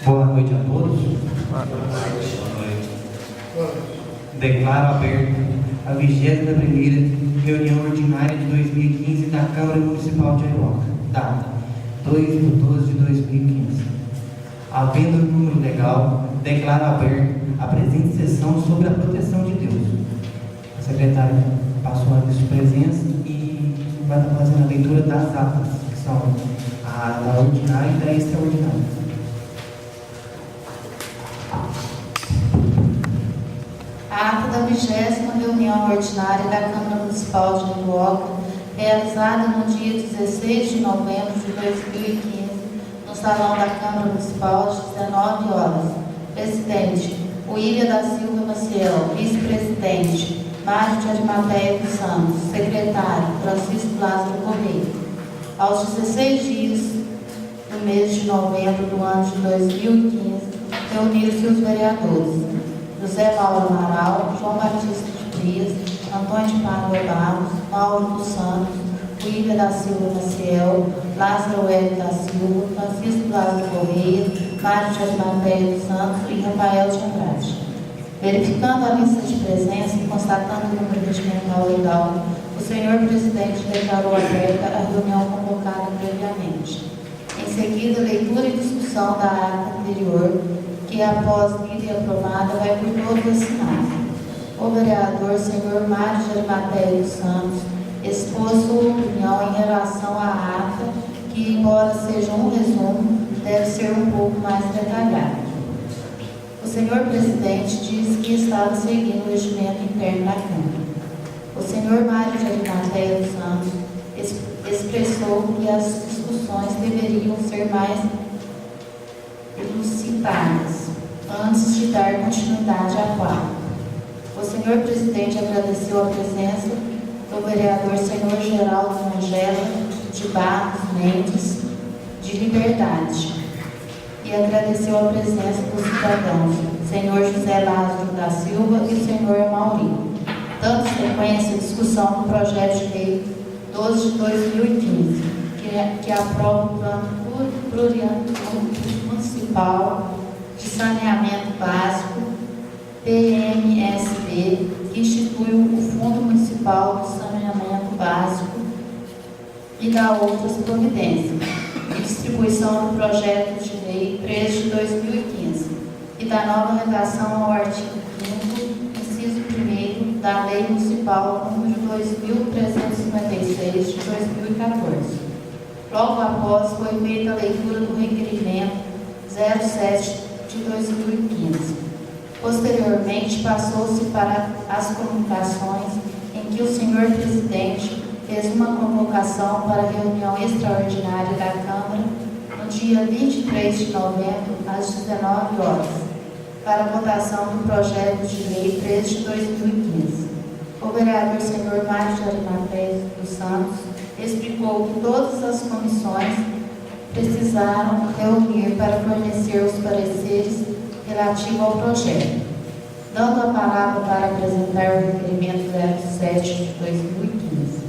Boa noite a todos. Boa noite. Declaro aberta a 21ª reunião ordinária de 2015 da Câmara Municipal de Aiuoca. Data 2/12/2015. Havendo o número legal, declaro aberta a presente sessão sobre a proteção de Deus. A secretária passou a sua presença e vai estar fazendo a leitura das atas, que são a da ordinária e da extraordinária. A ata da 20ª reunião ordinária da Câmara Municipal de Aiuoca, realizada no dia 16 de novembro de 2015, no Salão da Câmara Municipal, às 19 horas. Presidente, William da Silva Maciel. Vice-presidente, Mário de Arimateia dos Santos. Secretário, Francisco Lázaro Correia. Aos 16 dias do mês de novembro do ano de 2015, reuniram-se os vereadores José Mauro Amaral, João Batista de Frias, Antônio de Pádua Barros, Mauro dos Santos, William da Silva Maciel, Lázaro Hélio da Silva, Francisco Lázaro Correia, Mário de Arimateia dos Santos e Rafael de Andrade. Verificando a lista de presença e constatando o número regimental legal, o senhor presidente declarou aberta a reunião convocada previamente. Em seguida, leitura e discussão da ata anterior, que após lida e aprovada vai por todos assinado. O vereador senhor Mário de Arimateia dos Santos expôs sua opinião em relação à ata, que, embora seja um resumo, deve ser um pouco mais detalhado. O senhor presidente disse que estava seguindo o regimento interno da Câmara. O senhor Mário de Arimateia dos Santos expressou que as discussões deveriam ser mais elucidadas antes de dar continuidade à qual. O senhor presidente agradeceu a presença do vereador senhor Geraldo Angela de Barros Mendes, de Liberdade, e agradeceu a presença dos cidadãos, senhor José Lázaro da Silva e o senhor Amaury. Dando sequência à discussão do projeto de lei 12 de 2015, que aprova o Plano Plurianual Municipal de Saneamento Básico, PMSB, que institui o Fundo Municipal de Saneamento Básico e dá outras providências, e distribuição do projeto de lei 13 de 2015, e da nova redação ao artigo 5º, inciso 1º, da Lei Municipal número 2.356 de 2014. Logo após, foi feita a leitura do requerimento 07 de 2015. Posteriormente, passou-se para as comunicações, em que o senhor presidente fez uma convocação para a reunião extraordinária da Câmara no dia 23 de novembro, às 19 horas, para a votação do projeto de lei 13 de 2015. O vereador senhor Mário de Arimateia dos Santos explicou que todas as comissões precisaram reunir para fornecer os pareceres relativos ao projeto. Dando a palavra para apresentar o requerimento 07 de 2015.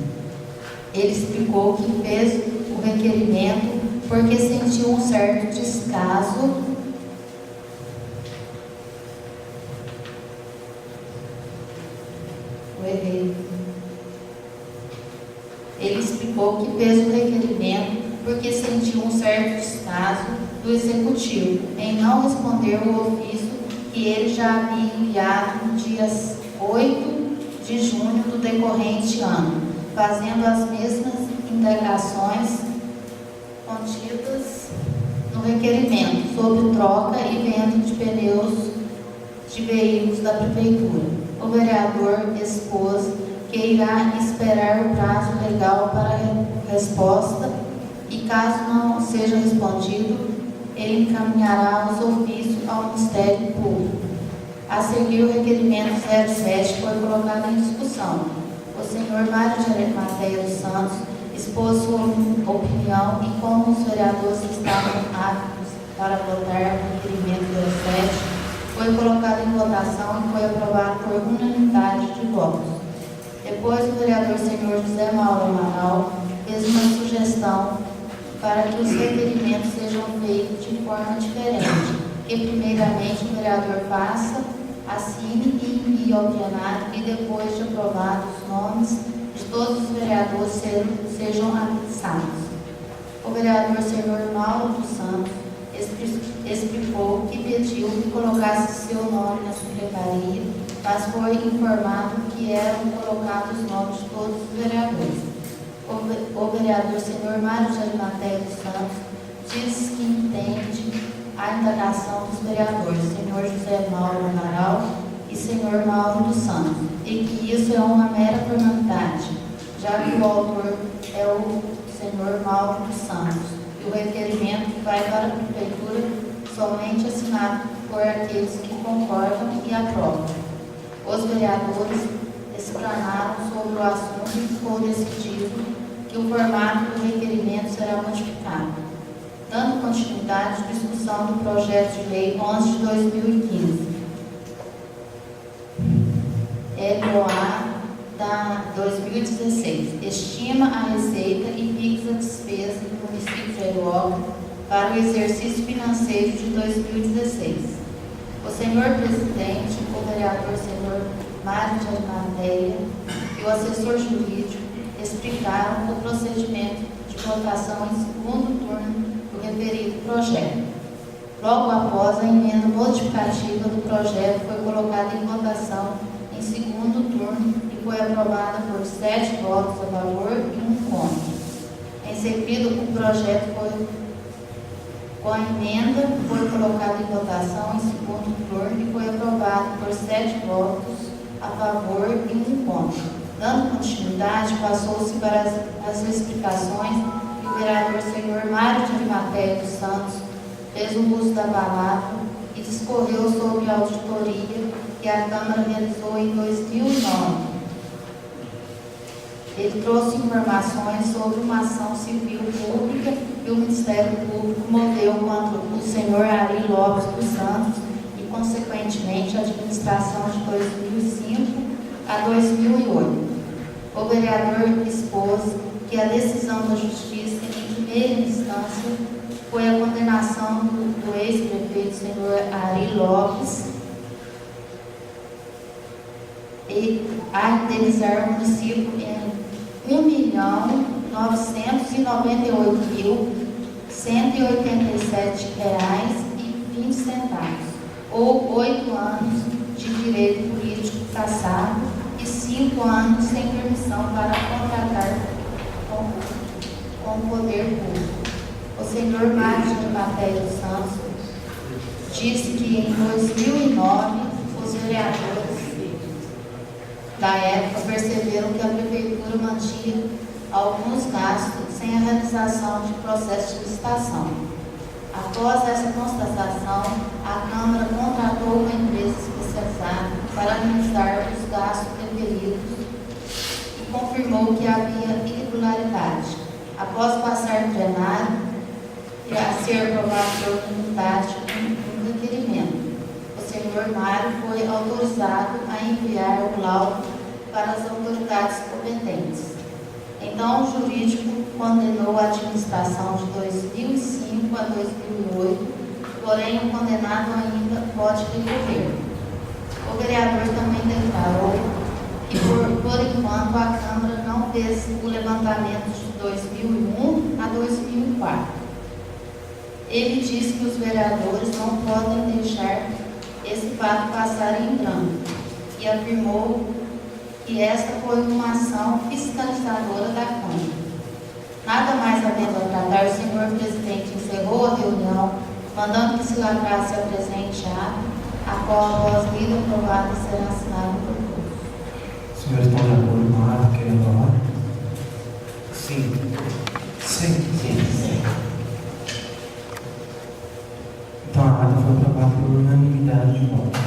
Ele explicou que fez o requerimento porque sentiu um certo descaso Ele explicou que fez o requerimento porque sentiu um certo descaso do Executivo em não responder o ofício que ele já havia enviado no dia 8 de junho do decorrente ano, fazendo as mesmas indagações contidas no requerimento sobre troca e venda de pneus de veículos da Prefeitura. O vereador expôs que irá esperar o prazo legal para a resposta e, caso não seja respondido, ele encaminhará os ofícios ao Ministério Público. A seguir, o requerimento 07 foi colocado em discussão. O senhor Mário de Arimateia dos Santos expôs sua opinião e, como os vereadores estavam aptos para votar o requerimento 07, foi colocado em votação e foi aprovado por unanimidade de votos. Depois, o vereador senhor José Mauro Amaral fez uma sugestão para que os requerimentos sejam feitos de forma diferente, que primeiramente o vereador faça, assine e envie ao plenário e depois de aprovados os nomes de todos os vereadores sejam anexados. O vereador senhor Mauro dos Santos explicou que pediu que colocasse seu nome na secretaria, mas foi informado que eram colocados os nomes de todos os vereadores. O vereador senhor Mário de Arimateia dos Santos diz que entende a indagação dos vereadores senhor José Mauro Amaral e senhor Mauro dos Santos, e que isso é uma mera formalidade, já que o autor é o senhor Mauro dos Santos, e o requerimento vai para a prefeitura somente assinado por aqueles que concordam e aprovam. Os vereadores explanaram sobre o assunto e ficou decidido que o formato do requerimento será modificado, dando continuidade à discussão do projeto de lei 11 de 2015, EPOA da 2016, estima a receita e fixa a despesa do município de Arioca para o exercício financeiro de 2016. O senhor presidente, o vereador senhor Mário de Arimateia e o assessor jurídico explicaram o procedimento de votação em segundo turno do referido projeto. Logo após a emenda modificativa do projeto foi colocada em votação em segundo turno e foi aprovada por 7 votos a favor e 1 contra. Em seguida, o projeto com a emenda foi colocado em votação em segundo turno e foi aprovado por 7 votos a favor e 1 contra. Dando continuidade, passou-se para as explicações que o vereador senhor Mário de Arimateia dos Santos fez o uso da palavra e discorreu sobre a auditoria que a Câmara realizou em 2009. Ele trouxe informações sobre uma ação civil pública que o Ministério Público moveu contra o senhor Ari Lopes dos Santos e, consequentemente, a administração de 2005 a 2008. O vereador expôs que a decisão da Justiça, em primeira instância, foi a condenação do ex-prefeito senhor Ari Lopes a indenizar o município em R$ 1.998.187,20, ou 8 anos de direito político cassado e 5 anos sem permissão para contratar com o poder público. O senhor Mário de Arimateia dos Santos disse que em 2009 os vereadores da época perceberam que a prefeitura mantinha alguns gastos sem a realização de processo de licitação. Após essa constatação, a Câmara contratou uma empresa especializada para analisar os gastos referidos e confirmou que havia irregularidade. Após passar no plenário e a ser aprovado por unanimidade um requerimento, o senhor Mário foi autorizado a enviar o laudo para as autoridades competentes. Então, o jurídico condenou a administração de 2005 a 2008, porém o condenado ainda pode recorrer. O vereador também declarou que, por enquanto, a Câmara não fez o levantamento de 2001 a 2004. Ele disse que os vereadores não podem deixar esse fato passar em branco e afirmou que esta foi uma ação fiscalizadora da Câmara. Nada mais havendo a tratar, o senhor presidente encerrou a reunião, mandando que se lavrasse a presente ato, a qual a voz lida aprovada será assinada por todos. Os senhores estão de acordo com a ata querendo falar? Sim. Sim. Então a ata foi aprovada por unanimidade de votos.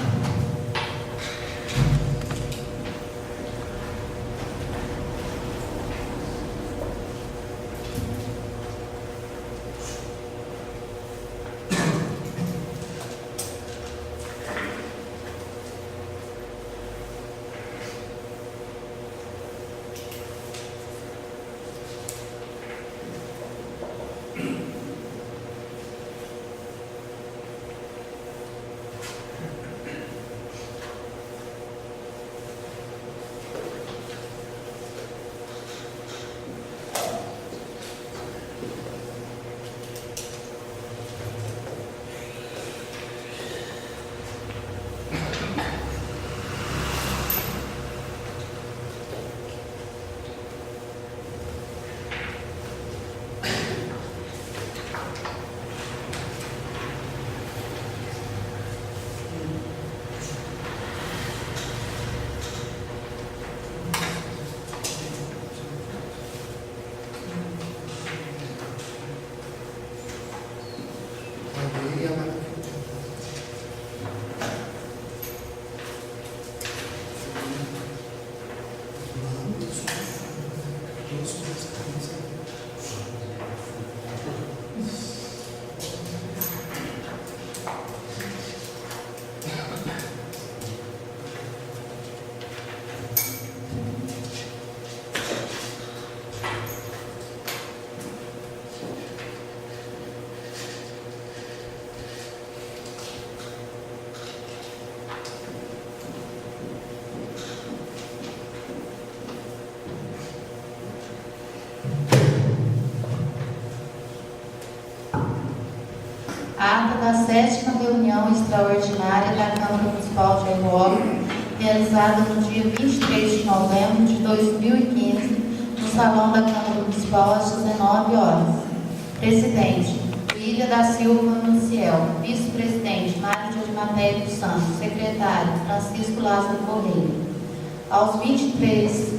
Maria Marta. Ata da 7ª reunião extraordinária da Câmara Municipal de Aiguaca, realizada no dia 23 de novembro de 2015, no Salão da Câmara Municipal, às 19 horas. Presidente, William da Silva Maciel. Vice-presidente, Mário de Arimateia dos Santos. Secretário, Francisco Lázaro Correia. Aos 23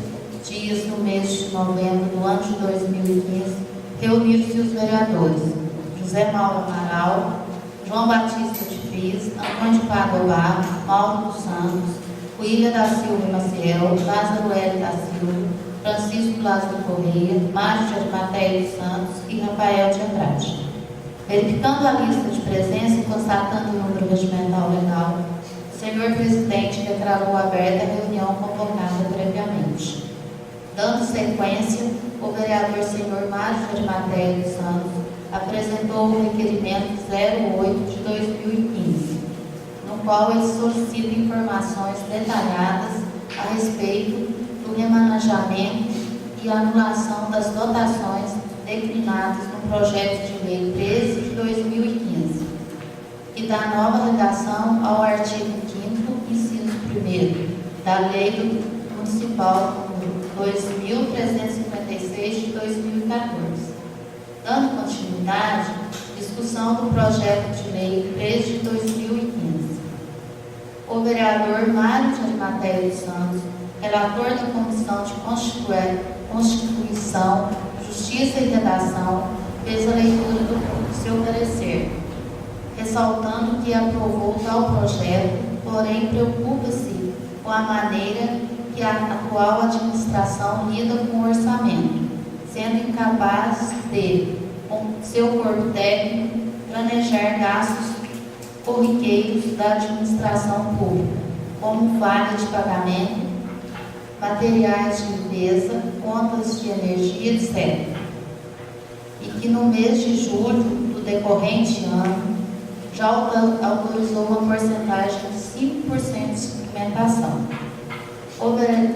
dias do mês de novembro do ano de 2015, reuniram-se os vereadores José Mauro Amaral, João Batista de Frias, Antônio de Padová, Mauro dos Santos, William da Silva Maciel, Lázaro L. da Silva, Francisco Lázaro Correia, Mário de Arimateia dos Santos e Rafael de Andrade. Verificando a lista de presença e constatando o número regimental legal, o senhor presidente declarou aberta a reunião convocada previamente. Dando sequência, o vereador senhor Mário de Arimateia dos Santos apresentou o requerimento 08 de 2015, no qual ele solicita informações detalhadas a respeito do remanejamento e anulação das dotações declinadas no projeto de lei 13 de 2015, e da nova redação ao artigo 5º, inciso 1º, da Lei Municipal número 2.356 de 2014. Dando continuidade, discussão do projeto de lei 13 de 2015. O vereador Mário de Arimateia dos Santos, relator da Comissão de Constituição, Justiça e Redação, fez a leitura do seu parecer, ressaltando que aprovou tal projeto, porém preocupa-se com a maneira que a atual administração lida com o orçamento, sendo incapaz de, com seu corpo técnico, planejar gastos corriqueiros da administração pública, como falha de pagamento, materiais de limpeza, contas de energia, etc. E que no mês de julho do decorrente ano já autorizou uma porcentagem de 5% de suplementação. O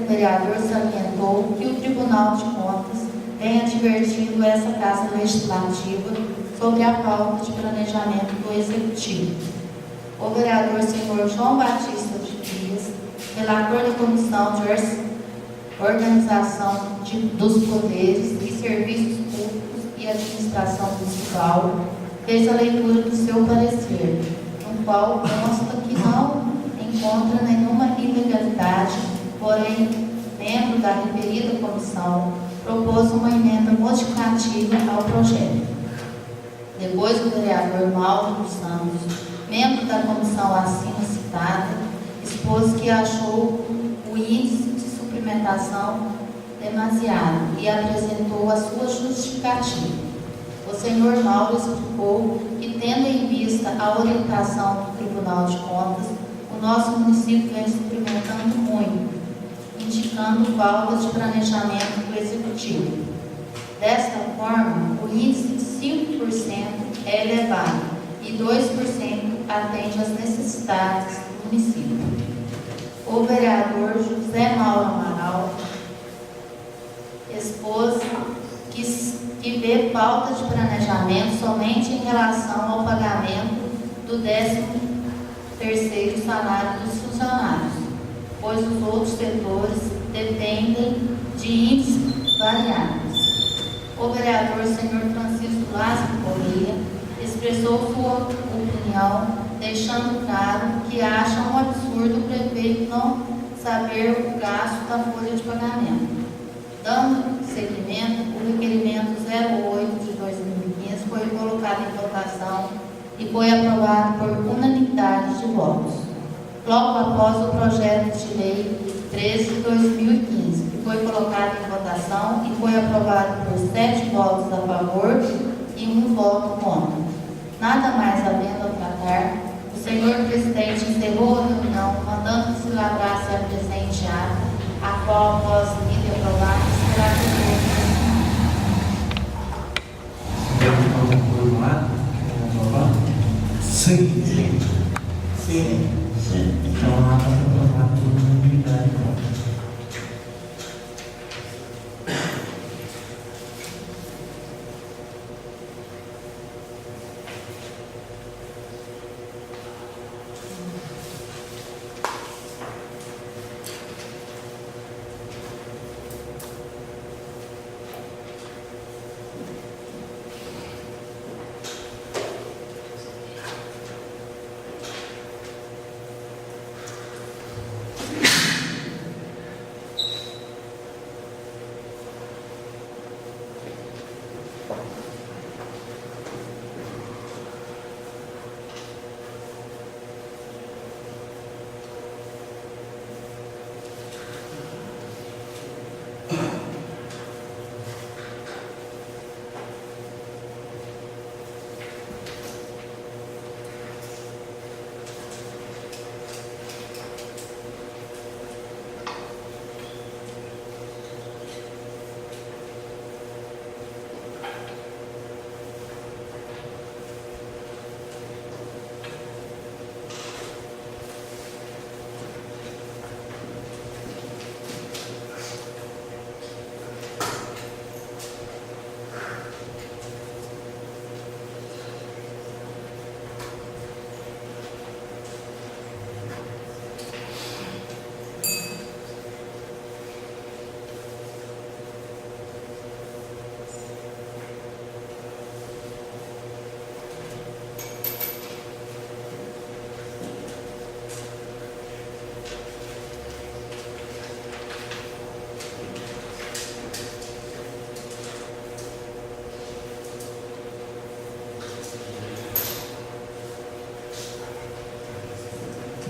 vereador salientou que o Tribunal de Contas tem advertido essa Casa Legislativa sobre a falta de planejamento do Executivo. O vereador senhor João Batista de Frias, relator da Comissão de Organização dos Poderes e Serviços Públicos e Administração Municipal, fez a leitura do seu parecer, no qual consta que não encontra nenhuma ilegalidade, porém, membro da referida comissão propôs uma emenda modificativa ao projeto. Depois, o vereador Mauro dos Santos, membro da comissão acima citada, expôs que achou o índice de suplementação demasiado e apresentou a sua justificativa. O senhor Mauro explicou que, tendo em vista a orientação do Tribunal de Contas, o nosso município vem suplementando muito, indicando falta de planejamento do Executivo. Desta forma, o índice de 5% é elevado e 2% atende às necessidades do município. O vereador José Mauro Amaral expôs que vê falta de planejamento somente em relação ao pagamento do 13º salário dos funcionários, pois os outros setores dependem de índices variáveis. O vereador senhor Francisco Lázaro Correia expressou sua opinião, deixando claro que acha um absurdo o prefeito não saber o gasto da folha de pagamento. Dando seguimento, o requerimento 08 de 2015 foi colocado em votação e foi aprovado por unanimidade de votos. Logo após o projeto de lei 13 de 2015, que foi colocado em votação e foi aprovado por 7 votos a favor e 1 voto contra. Nada mais havendo a tratar, o senhor presidente encerrou a reunião, mandando que se lavrasse a presente ata, a qual, após lida e aprovada, será devolvida. Sim. Sim. Sim. Sim. Então a ata foi aprovada por unanimidade.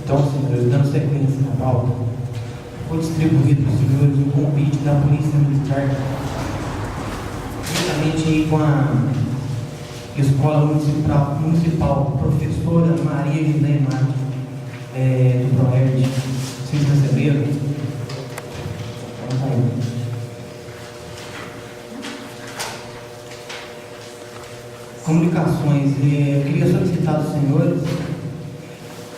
Então, senhores, dando sequência na pauta, foi distribuído para os senhores um convite da Polícia Militar, juntamente com a Escola Municipal Professora Maria José Mate, do ProERD. Vocês receberam? Então, comunicações. Eu queria solicitar aos senhores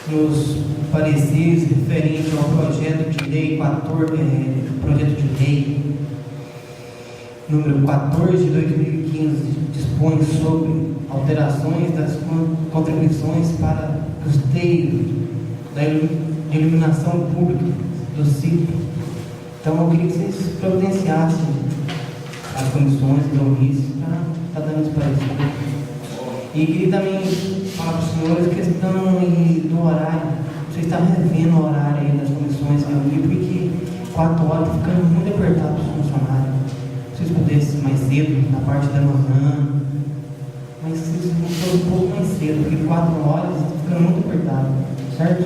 nos pareceres referente ao projeto de lei projeto de lei número 14 de 2015, dispõe sobre alterações das contribuições para custeio da iluminação pública do sítio. Então eu queria que vocês providenciassem as comissões da Unis para estar dando esse parecer. E queria também falar para os senhores a questão do horário. Vocês estão revendo o horário aí das comissões que eu vi, porque 4 horas está ficando muito apertado para os funcionários. Se vocês pudessem mais cedo, na parte da manhã, mas se vocês fossem um pouco mais cedo, porque 4 horas está ficando muito apertado, certo?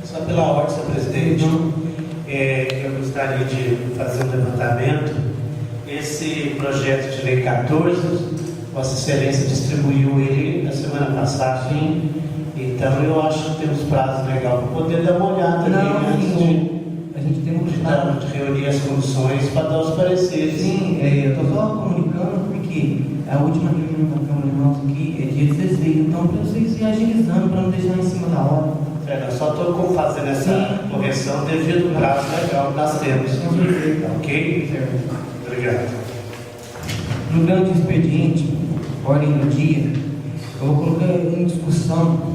Só pela ordem, senhor presidente, eu gostaria de fazer um levantamento. Esse projeto de lei 14, Vossa Excelência distribuiu ele na semana passada. Sim. Então eu acho que temos prazo legal para poder dar uma olhada Não, a gente tem um prazo de reunir as comissões para dar os pareceres. Sim, eu estou só comunicando porque a última reunião da Câmara de Nós aqui é dia 16, então para vocês irem agilizando, para não deixar em cima da hora. Eu só estou fazendo essa correção devido ao prazo legal que nós temos. Ok? Certo. Obrigado. No grande expediente, ordem do dia, eu vou colocar em discussão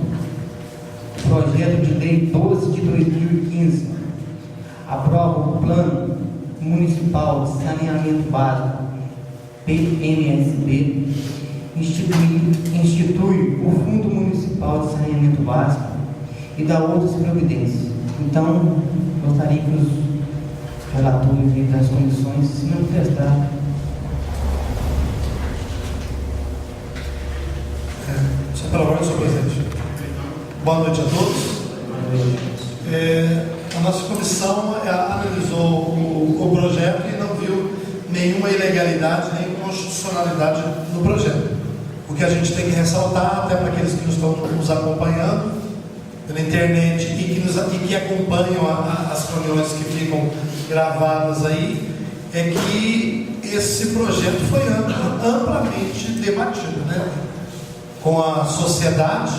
o projeto de lei 12 de 2015, aprova o Plano Municipal de Saneamento Básico, PMSB, institui o Fundo Municipal de Saneamento Básico e dá outras providências. Então, gostaria que os relatores das comissões se manifestassem. Só Pela ordem, senhor presidente. Boa noite a todos. A nossa comissão analisou o projeto e não viu nenhuma ilegalidade, nem inconstitucionalidade no projeto. O que a gente tem que ressaltar, até para aqueles que estão nos acompanhando pela internet e que acompanham as reuniões que ficam gravadas aí, é que esse projeto foi amplamente debatido, né? Com a sociedade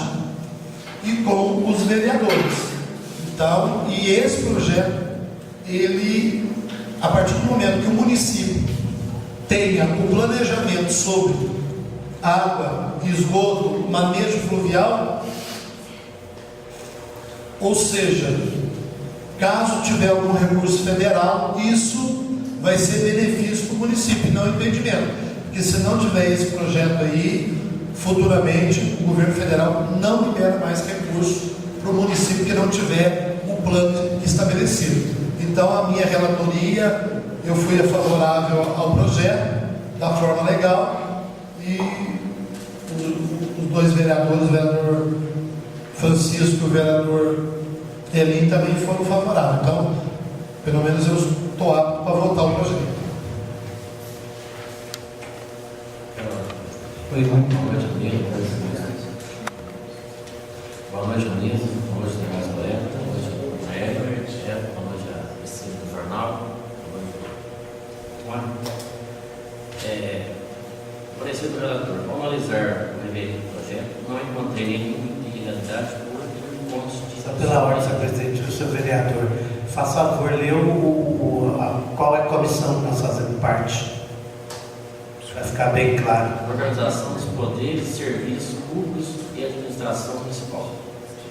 e com os vereadores. Então, e esse projeto, ele, a partir do momento que o município tenha o planejamento sobre água, esgoto, manejo fluvial, ou seja, caso tiver algum recurso federal, isso vai ser benefício para o município, não impedimento. Porque se não tiver esse projeto aí, futuramente o governo federal não libera mais recursos para o município que não tiver o plano estabelecido. Então, a minha relatoria, eu fui favorável ao projeto da forma legal, e os dois vereadores, o vereador Francisco e o vereador Elim, também foram favoráveis. Então, pelo menos eu estou apto para votar o projeto. Boa noite, amigo. Boa noite, Muniz. Boa noite, demais colegas. Boa noite, Maério, chefe. Boa noite, a Cristina do Jornal. Boa noite, parecer do relator. Ao analisar o referido projeto, não encontrei nenhuma ilegalidade ou inconstitucionalidade. Só pela ordem, senhor presidente, o senhor vereador, faça favor, lê qual é a comissão que nós fazemos parte. Para ficar bem claro. Organização dos poderes, serviços públicos e administração municipal.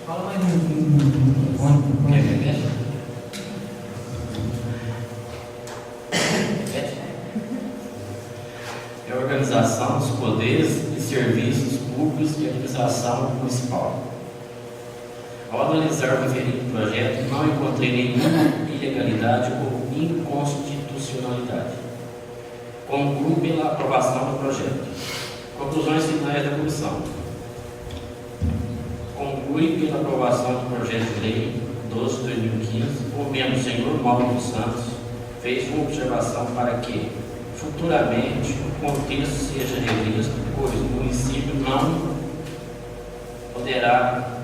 Fala mais um. É a organização dos poderes e serviços públicos e administração municipal. Ao analisar o referido projeto, não encontrei nenhuma ilegalidade ou inconstitucionalidade. Concluo pela aprovação do projeto. Conclusões finais da comissão. Conclui pela aprovação do projeto de lei 12/2015, o membro senhor Mauro dos Santos fez uma observação para que, futuramente, o contexto seja revisto, pois o município não poderá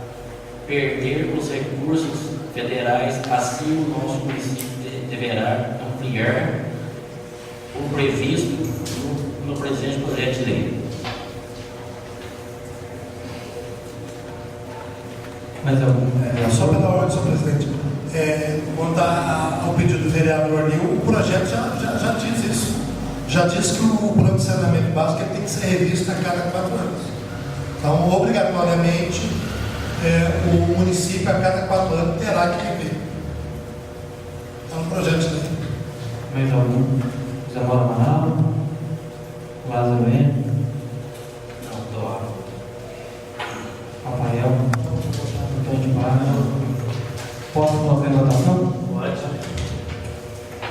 perder os recursos federais, assim o nosso município deverá ampliar o previsto no presente projeto de lei. Mais algum? Só pela ordem, senhor presidente. Quanto ao pedido do vereador ali, o projeto já diz isso. Já diz que o plano de saneamento básico tem que ser revisto a cada 4 anos. Então, obrigatoriamente, o município a cada 4 anos terá que rever. É um projeto de lei. Mais algum? José Mauro Amaral? Lázaro N? Não, do lado. Rafael? Antônio de Barra? Posso colocar em votação? Pode.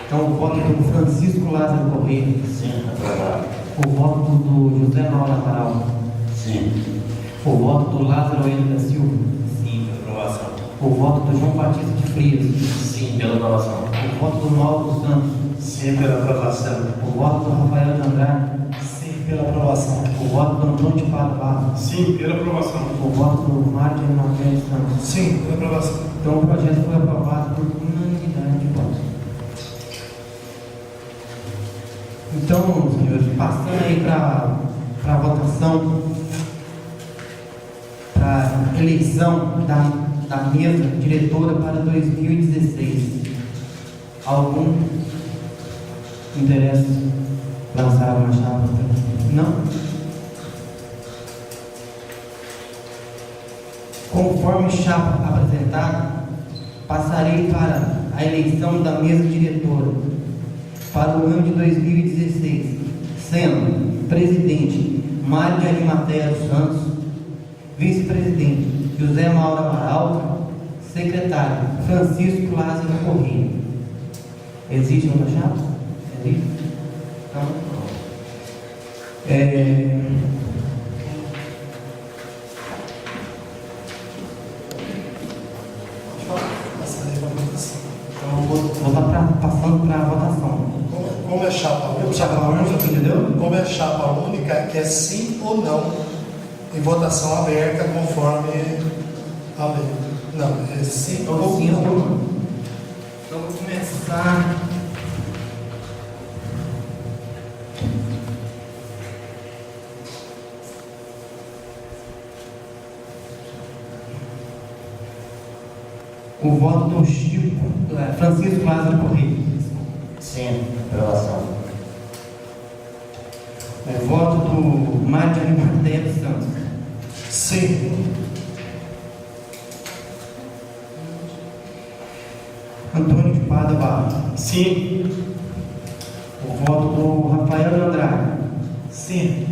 Então, o voto do Francisco Lázaro Correia. Sim, aprovado. O voto do José Mauro Amaral. Sim. O voto do Lázaro N. da Silva. Sim, pela aprovação. O voto do João Batista de Frias. Sim, pela aprovação. O voto do Mauro dos Santos. Sim, pela aprovação. O voto do Rafael de Andrade. Sim, pela aprovação. O voto do Antônio de Pato Barros. Sim, pela aprovação. O voto do Mário de Matheus Santos. Sim, pela aprovação. Então, o projeto foi aprovado por unanimidade de votos. Então, senhores, passando aí para a votação, para a eleição da mesa diretora para 2016. Algum interesse lançar uma chapa? Não? Conforme chapa apresentada, passarei para a eleição da mesa diretora para o ano de 2016, sendo presidente Mário de Arimateia dos Santos, vice-presidente José Mauro Amaral, secretário Francisco Lázaro Correia. Existe uma chapa? Existe? Então, passando para a votação. Como é chapa única? Chapa única, entendeu? Como é chapa única, que é sim ou não, em votação aberta, conforme a lei. Não, é sim ou Sim ou não. não. Então, vou começar. O voto do Francisco Lázaro Correia. Sim. Aprovação. O voto do Mário de Arimateia dos Santos. Sim. Antônio de Pada Barros. Sim. O voto do Rafael de Andrade. Sim.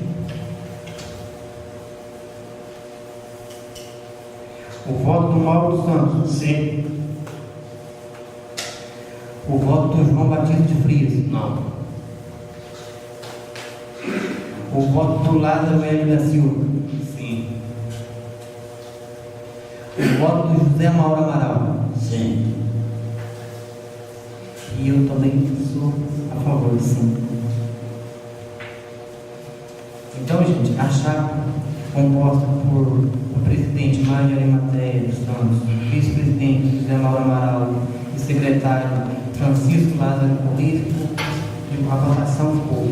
O voto do Mauro dos Santos. Sim. O voto do João Batista de Frias. Não. O voto do Lázaro Hélio da Silva. Sim. O voto do José Mauro Amaral. Sim. E eu também sou a favor, sim. Então, gente, a chapa composta por o presidente Mário de Arimateia dos Santos, vice-presidente José Mauro Amaral e secretário Francisco Lázaro Correia, e a votação ficou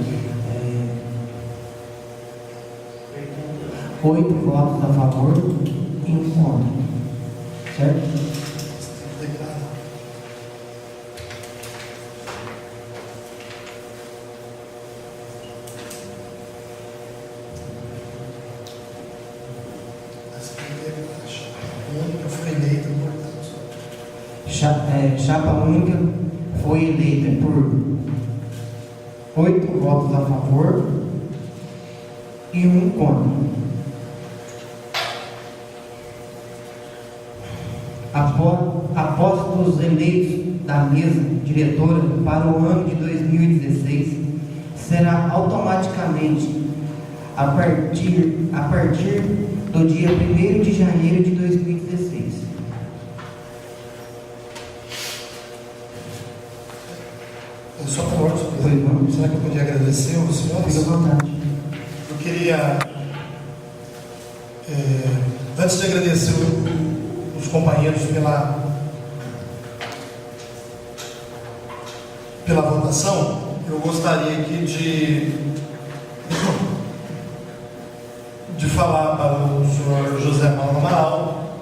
8 votos a favor e 1 contra. Certo? Declara. Essa primeira chapa única foi eleita, portanto. Chapa única foi eleita por 8 votos a favor e 1 contra. Após os eleitos da mesa diretora para o ano de 2016, será automaticamente a partir do dia 1º de janeiro de 2016. Só por ordem, Pois não. será que eu podia agradecer aos senhores? Fique à vontade. Eu queria, antes de agradecer os companheiros pela votação, eu gostaria aqui de falar para o senhor José Mauro Amaral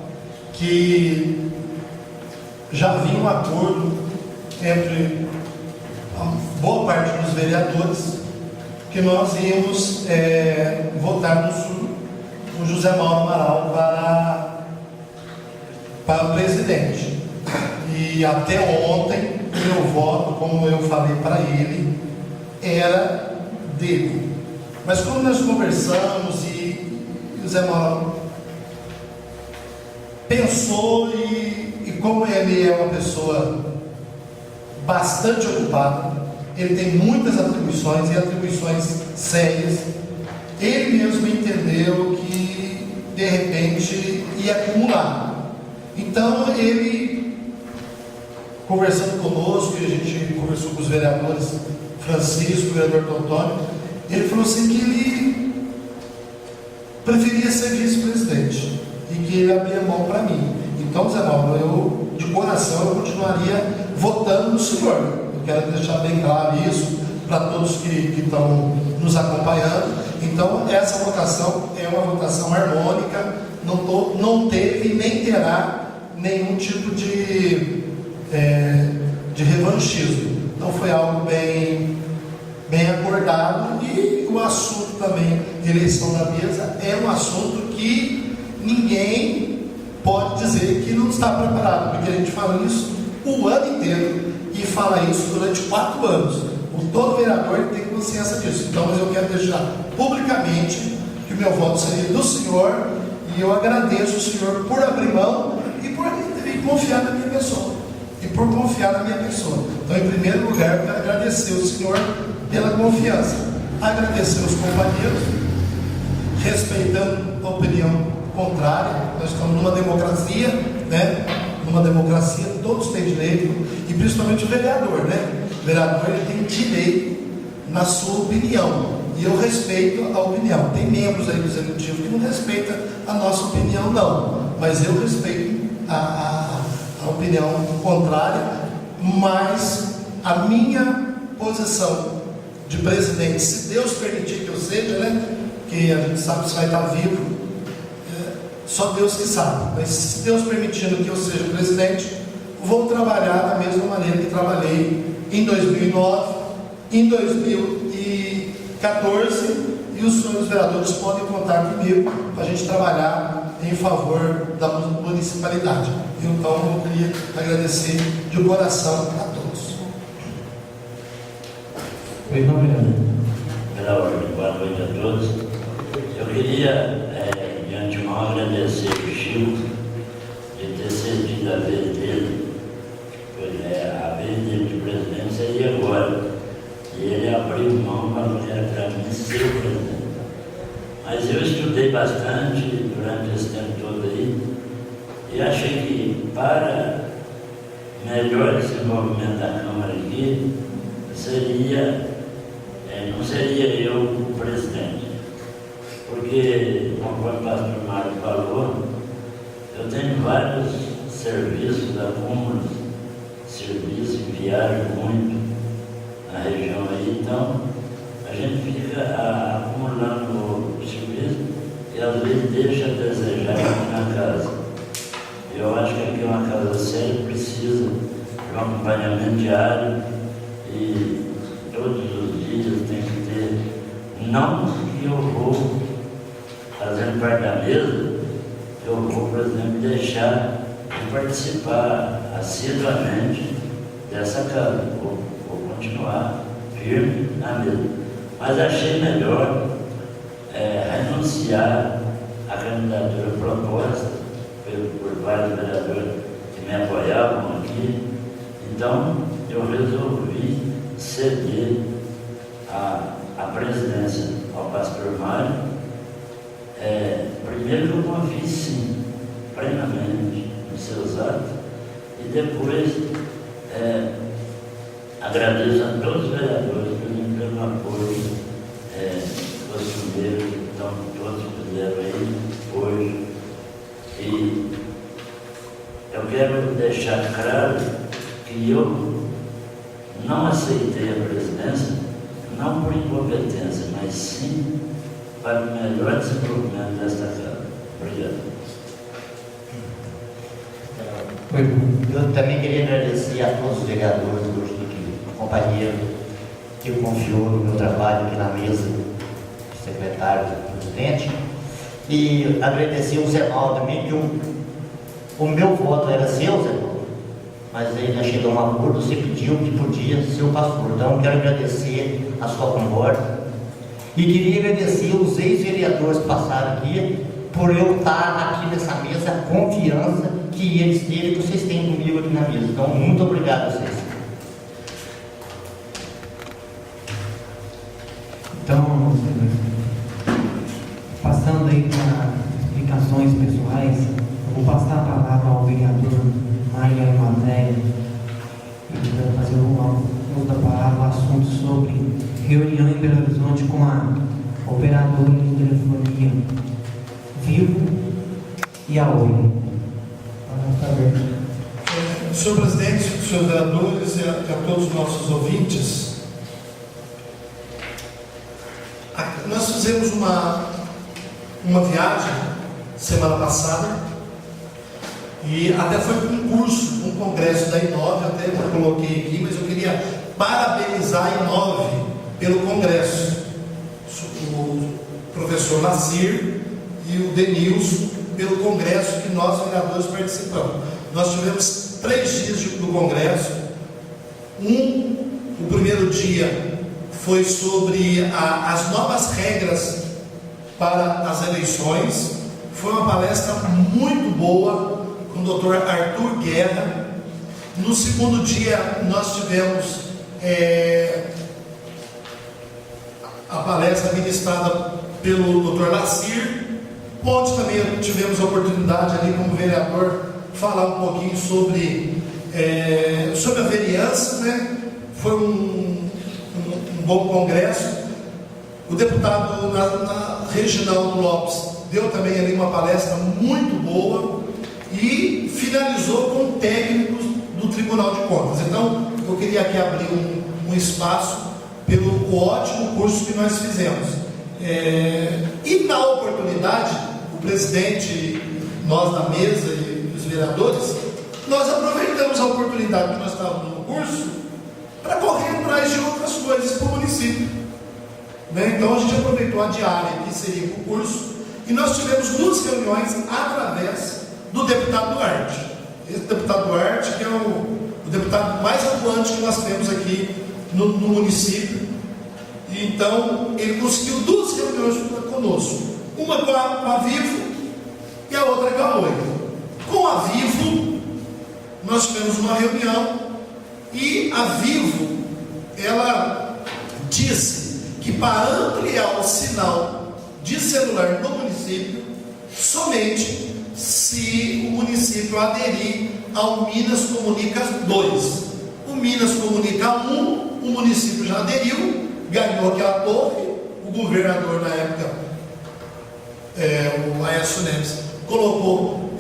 que já havia um acordo entre a boa parte dos vereadores que nós íamos votar no José Mauro Amaral para o presidente. E até ontem, o meu voto, como eu falei para ele, era dele. Mas como nós conversamos e o Zé Mauro pensou e como ele é uma pessoa bastante ocupada, ele tem muitas atribuições e atribuições sérias, ele mesmo entendeu que de repente ia acumular. Então ele, conversando conosco, e a gente conversou com os vereadores Francisco, o vereador Totônio, ele falou assim que ele preferia ser vice-presidente e que ele abria mão para mim. Então, Zé Mauro, eu de coração eu continuaria votando no senhor. Eu quero deixar bem claro isso para todos que estão nos acompanhando. Então, essa votação é uma votação harmônica, não teve nem terá nenhum tipo de revanchismo. Então, foi algo bem acordado. E o assunto também de eleição da mesa é um assunto que ninguém pode dizer que não está preparado, porque a gente fala isso o ano inteiro e fala isso durante 4 anos. Todo vereador tem consciência disso. Então, mas eu quero deixar publicamente que o meu voto seria do senhor e eu agradeço o senhor por abrir mão e por confiar na minha pessoa. Então, em primeiro lugar, eu quero agradecer o senhor pela confiança, agradecer os companheiros, respeitando a opinião contrária. Nós estamos numa democracia, né? Numa democracia todos têm direito, e principalmente o vereador, né? vereador ele tem direito na sua opinião, e eu respeito a opinião. Tem membros aí do executivo que não respeitam a nossa opinião, não, mas eu respeito a opinião contrária. Mas a minha posição de presidente, se Deus permitir que eu seja, né, que a gente sabe se vai estar vivo, só Deus que sabe, mas se Deus permitindo que eu seja presidente, vou trabalhar da mesma maneira que trabalhei em 2009, em 2014, e os senhores vereadores podem contar comigo para a gente trabalhar em favor da municipalidade. Então eu queria agradecer de coração a todos. Pois não, vereador. Boa noite a todos. Eu queria, de antemão, agradecer o Chico de ter cedido a vez dele, a vez dele de presidência, e agora. E ele abriu mão para mim ser o presidente. Mas eu estudei bastante durante esse tempo todo aí, e achei que para melhor desenvolvimento da Câmara aqui, não seria eu o presidente. Porque, como o pastor Mário falou, eu tenho vários serviços, acúmulos, serviços, viajo muito na região aí, então a gente fica acumulando o serviço e às vezes deixa a desejar aqui na casa. Eu acho que aqui é uma casa séria, precisa de um acompanhamento diário e todos os dias tem que ter, não que eu vou fazendo parte da mesa, eu vou, por exemplo, deixar de participar assiduamente dessa casa, vou continuar firme na mesa. Mas achei melhor renunciar à candidatura proposta por vários vereadores que me apoiavam aqui. Então, eu resolvi ceder a presidência ao pastor Mário. Primeiro que eu confio sim, plenamente nos seus atos, e depois agradeço a todos os vereadores pelo apoio costumeiro que todos fizeram aí hoje. E eu quero deixar claro que eu não aceitei a presidência, não por incompetência, mas sim para o melhor desenvolvimento desta casa. Obrigado. Eu também queria agradecer a todos os vereadores hoje aqui, o companheiro que confiou no meu trabalho aqui na mesa, do secretário, do presidente, e agradecer o Zé Mal também, que o meu voto era seu, Zé Mal, mas ele já chegou a um acordo, você pediu que podia ser o pastor. Então eu quero agradecer a sua concórdia e queria agradecer os ex-vereadores que passaram aqui por eu estar aqui nessa mesa, a confiança que eles têm, que vocês têm comigo aqui na mesa. Então, muito obrigado a vocês. Então, passando aí para explicações pessoais, eu vou passar a palavra ao vereador Maia Emanuel, ele vai fazer um uso da palavra, um assunto sobre reunião em Belo Horizonte com a operadora de telefonia Vivo e a Oi. Senhor presidente, senhores vereadores e a todos os nossos ouvintes, nós fizemos uma viagem semana passada e até foi um curso, um congresso da Inove, até eu coloquei aqui, mas eu queria parabenizar a Inove pelo congresso, o professor Lacir e o Denilson pelo congresso que nós vereadores participamos. Nós tivemos 3 dias do congresso. O primeiro dia foi sobre as novas regras para as eleições. Foi uma palestra muito boa com o Dr. Arthur Guerra. No segundo dia nós tivemos a palestra ministrada pelo Dr. Lacir, onde também tivemos a oportunidade ali como vereador falar um pouquinho sobre a vereança, né? foi um bom congresso. O deputado Reginaldo Lopes deu também ali uma palestra muito boa e finalizou com técnicos do Tribunal de Contas. Então, eu queria aqui abrir um espaço pelo ótimo curso que nós fizemos. E na oportunidade, o presidente, nós da mesa e os vereadores, nós aproveitamos a oportunidade que nós estávamos no curso para correr atrás de outras coisas para o município. Então a gente aproveitou a diária que seria o curso e nós tivemos 2 reuniões através do deputado Duarte. Esse deputado Duarte, que é o deputado mais atuante que nós temos aqui no município. Então ele conseguiu 2 reuniões conosco, uma com a Vivo e a outra com a Oi. Com a Vivo nós tivemos uma reunião e a Vivo, ela disse que para ampliar o sinal de celular no município, somente se o município aderir ao Minas Comunica 2. O Minas Comunica 1, o município já aderiu, ganhou aquela torre, o governador na época, o Aécio Neves, colocou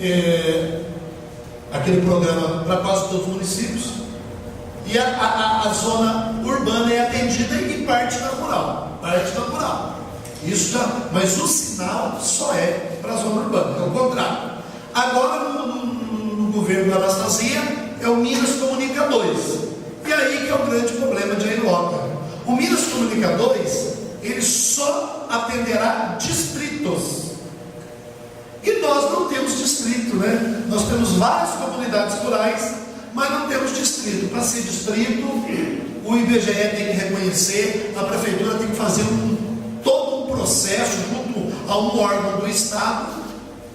aquele programa para quase todos os municípios, e a zona urbana é atendida e parte da rural. Isso já, mas o sinal só é para a zona urbana, é o contrário. Agora no governo da Anastasia é o Minas Comunica 2. E aí que é o grande problema de Airoca. O Minas Comunica 2, ele só atenderá distritos. E nós não temos distrito, né? Nós temos várias comunidades rurais, mas não temos distrito. Para ser distrito, o IBGE tem que reconhecer, a prefeitura tem que fazer todo um processo junto a um órgão do Estado,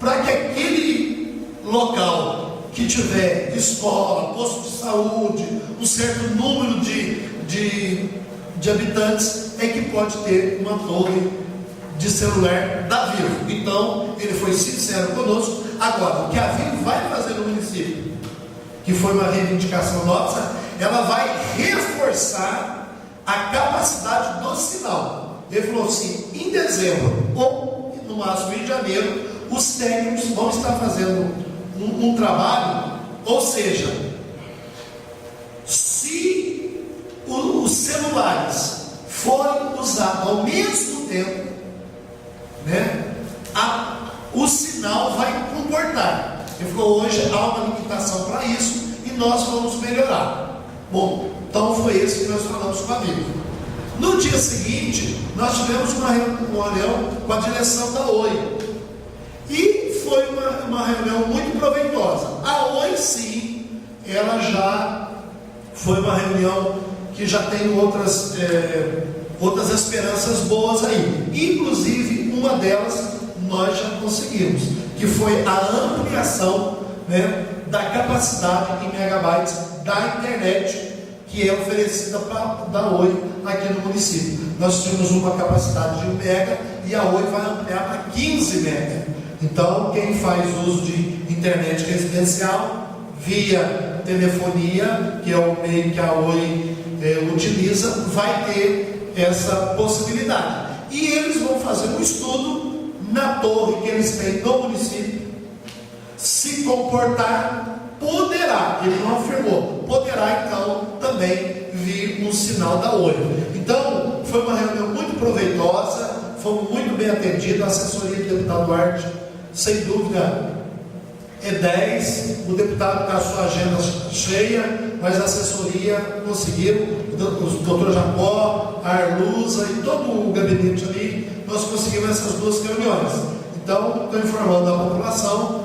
para que aquele local que tiver escola, posto de saúde, um certo número de habitantes, é que pode ter uma torre de celular da Vivo. Então, ele foi sincero conosco. Agora, o que a Vivo vai fazer no município, que foi uma reivindicação nossa, ela vai reforçar a capacidade do sinal. Ele falou assim, em dezembro, ou no máximo em janeiro, os técnicos vão estar fazendo um trabalho, ou seja, se os celulares forem usados ao mesmo tempo, né, o sinal vai comportar. Ele falou, hoje há uma limitação para isso e nós vamos melhorar. Bom, então foi esse que nós falamos com a Vivo. No dia seguinte, nós tivemos uma reunião com a direção da Oi. E foi uma reunião muito proveitosa. A Oi, sim, ela já foi uma reunião que já tem outras esperanças boas aí. Inclusive, uma delas nós já conseguimos, que foi a ampliação, né, da capacidade em megabytes da internet que é oferecida da Oi aqui no município. Nós tínhamos uma capacidade de 1 mega e a Oi vai ampliar para 15 mega. Então, quem faz uso de internet residencial via telefonia, que é o meio que a Oi utiliza, vai ter essa possibilidade. E eles vão fazer um estudo na torre que eles têm no município. Se comportar, poderá, ele não afirmou, poderá então também vir um sinal da Oi. Então, foi uma reunião muito proveitosa, fomos muito bem atendidos, a assessoria do deputado Duarte, sem dúvida, é 10, o deputado com a sua agenda cheia, mas a assessoria conseguiu, o doutor Jacó, a Arlusa e todo o gabinete ali, nós conseguimos essas 2 reuniões. Então, estou informando a população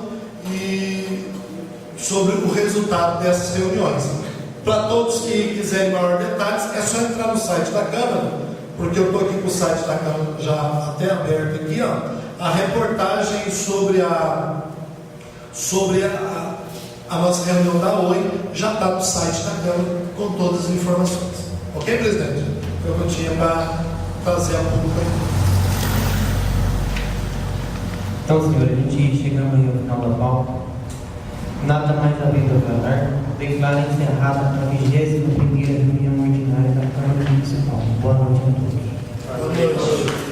sobre o resultado dessas reuniões. Para todos que quiserem maiores detalhes, é só entrar no site da Câmara, porque eu estou aqui com o site da Câmara já até aberto aqui, ó, a reportagem sobre a nossa reunião da Oi já está no site da Câmara com todas as informações. Ok, presidente? Foi o que eu tinha para trazer a público aqui. Então, senhor, a gente chegamos aí ao final da pauta. Nada mais havendo a falar, declaro encerrada a 21ª reunião ordinária da Câmara Municipal. Boa noite a todos. Boa noite.